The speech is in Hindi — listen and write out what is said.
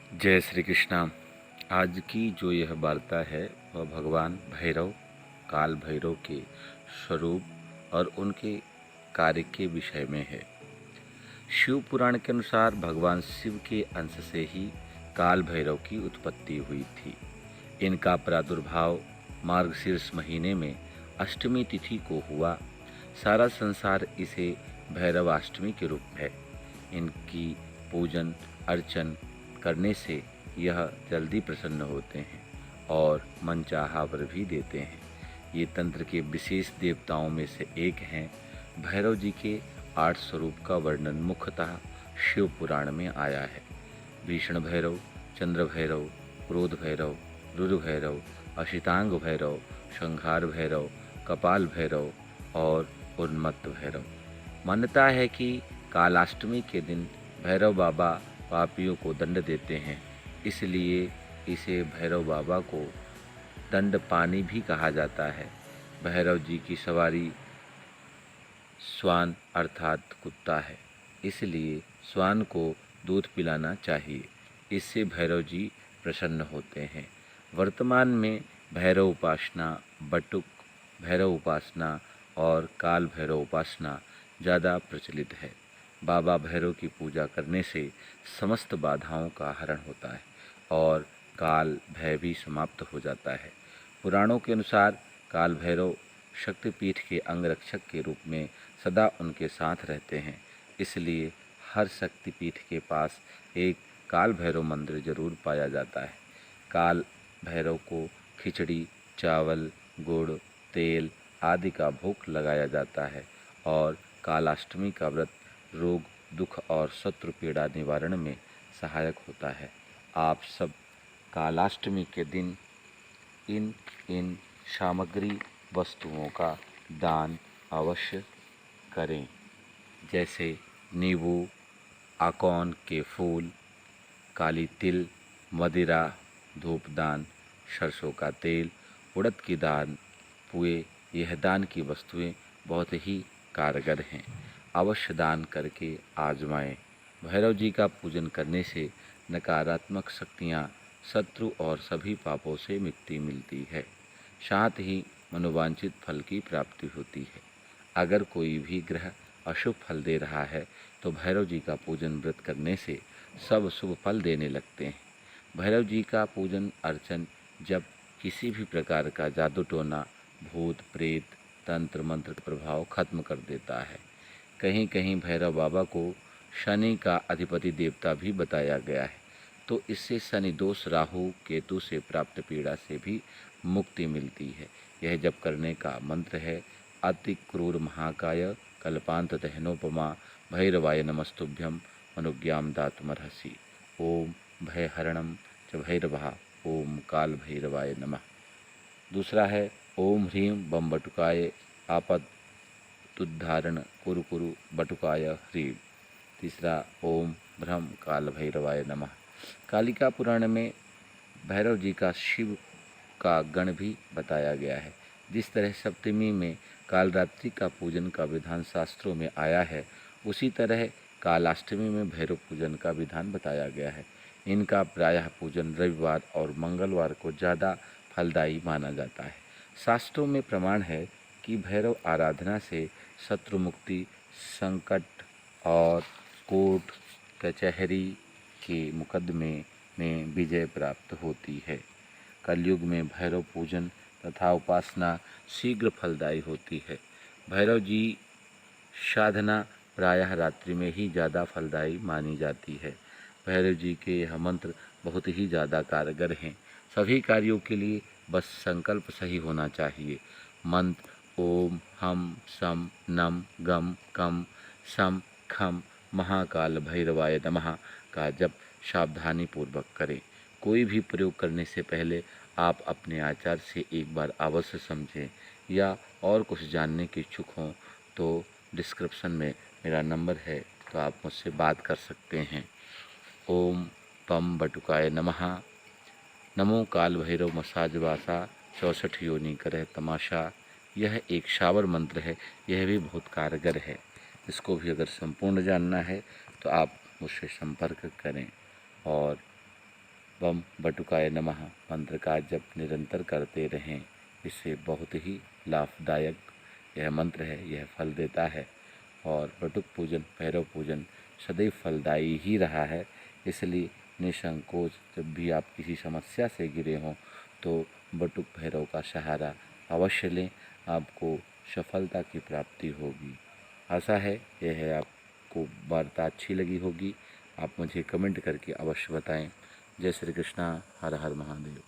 जय श्री कृष्णा। आज की जो यह वार्ता है वह भगवान भैरव, काल भैरव के स्वरूप और उनके कार्य के विषय में है। शिव पुराण के अनुसार भगवान शिव के अंश से ही काल भैरव की उत्पत्ति हुई थी। इनका प्रादुर्भाव मार्गशीर्ष महीने में अष्टमी तिथि को हुआ। सारा संसार इसे भैरवाष्टमी के रूप में है। इनकी पूजन अर्चन करने से यह जल्दी प्रसन्न होते हैं और मनचाहा वर भी देते हैं। ये तंत्र के विशेष देवताओं में से एक हैं। भैरव जी के 8 स्वरूप का वर्णन मुख्यतः शिव पुराण में आया है। भीषण भैरव, चंद्र भैरव, क्रोध भैरव, रुद्र भैरव, अशितांग भैरव, संहार भैरव, कपाल भैरव और उन्मत्त भैरव। मान्यता है कि कालाष्टमी के दिन भैरव बाबा पापियों को दंड देते हैं, इसलिए इसे भैरव बाबा को दंड पानी भी कहा जाता है। भैरव जी की सवारी श्वान अर्थात कुत्ता है, इसलिए श्वान को दूध पिलाना चाहिए। इससे भैरव जी प्रसन्न होते हैं। वर्तमान में भैरव उपासना, बटुक भैरव उपासना और काल भैरव उपासना ज़्यादा प्रचलित है। बाबा भैरव की पूजा करने से समस्त बाधाओं का हरण होता है और काल भय भी समाप्त हो जाता है। पुराणों के अनुसार काल भैरव शक्तिपीठ के अंगरक्षक के रूप में सदा उनके साथ रहते हैं, इसलिए हर शक्तिपीठ के पास एक काल भैरव मंदिर जरूर पाया जाता है। काल भैरव को खिचड़ी, चावल, गुड़, तेल आदि का भोग लगाया जाता है और कालाष्टमी का व्रत रोग, दुख और शत्रु पीड़ा निवारण में सहायक होता है। आप सब कालाष्टमी के दिन इन सामग्री वस्तुओं का दान अवश्य करें, जैसे नींबू, आकौन के फूल, काली तिल, मदिरा, धूपदान, सरसों का तेल, उड़द की दाल, पुए। यह दान की वस्तुएं बहुत ही कारगर हैं। अवश्य दान करके आजमाएं। भैरव जी का पूजन करने से नकारात्मक शक्तियां, शत्रु और सभी पापों से मुक्ति मिलती है। साथ ही मनोवांछित फल की प्राप्ति होती है। अगर कोई भी ग्रह अशुभ फल दे रहा है तो भैरव जी का पूजन व्रत करने से सब शुभ फल देने लगते हैं। भैरव जी का पूजन अर्चन जब किसी भी प्रकार का जादू टोना, भूत प्रेत, तंत्र मंत्र प्रभाव खत्म कर देता है। कहीं कहीं भैरव बाबा को शनि का अधिपति देवता भी बताया गया है, तो इससे शनि दोष, राहु केतु से प्राप्त पीड़ा से भी मुक्ति मिलती है। यह जप करने का मंत्र है अति क्रूर महाकाय कल्पांत दहनोपमा भैरवाय नमस्तुभ्यम अनुज्ञाम दातुमर्हसि। ओम भयहरणम च भैरवः ओम काल भैरवाय नमः। दूसरा है ओम ह्रीं बम बटुकाय आपदुद्धारण कुरु कुरु बटुकाय ह्रीं। तीसरा ओम भ्रम काल भैरवाय नमः। कालिका पुराण में भैरव जी का शिव का गण भी बताया गया है। जिस तरह सप्तमी में कालरात्रि का पूजन का विधान शास्त्रों में आया है, उसी तरह कालाष्टमी में भैरव पूजन का विधान बताया गया है। इनका प्रायः पूजन रविवार और मंगलवार को ज़्यादा फलदायी माना जाता है। शास्त्रों में प्रमाण है कि भैरव आराधना से शत्रु मुक्ति, संकट और कोर्ट कचहरी के मुकदमे में विजय प्राप्त होती है। कलयुग में भैरव पूजन तथा उपासना शीघ्र फलदायी होती है। भैरव जी साधना प्रायः रात्रि में ही ज़्यादा फलदायी मानी जाती है। भैरव जी के यह मंत्र बहुत ही ज़्यादा कारगर हैं। सभी कार्यों के लिए बस संकल्प सही होना चाहिए। मंत्र ओम हम सम नम गम कम सम खम महाकाल भैरवाय नमः का जप सावधानी पूर्वक करें। कोई भी प्रयोग करने से पहले आप अपने आचार से एक बार अवश्य समझें। या और कुछ जानने के इच्छुक हों तो डिस्क्रिप्शन में मेरा नंबर है, तो आप मुझसे बात कर सकते हैं। ओम पम बटुकाय नमः। नमो काल भैरव मसाज वासा 64 योनि करह तमाशा। यह एक शावर मंत्र है, यह भी बहुत कारगर है। इसको भी अगर संपूर्ण जानना है तो आप मुझसे संपर्क करें। और बम बटुकाय नमः मंत्र का जप निरंतर करते रहें। इससे बहुत ही लाभदायक यह मंत्र है, यह फल देता है। और बटुक पूजन, भैरव पूजन सदैव फलदायी ही रहा है। इसलिए निसंकोच जब भी आप किसी समस्या से घिरे हों तो बटुक भैरव का सहारा अवश्य लें, आपको सफलता की प्राप्ति होगी। आशा है यह आपको वार्ता अच्छी लगी होगी। आप मुझे कमेंट करके अवश्य बताएं। जय श्री कृष्णा, हर हर महादेव।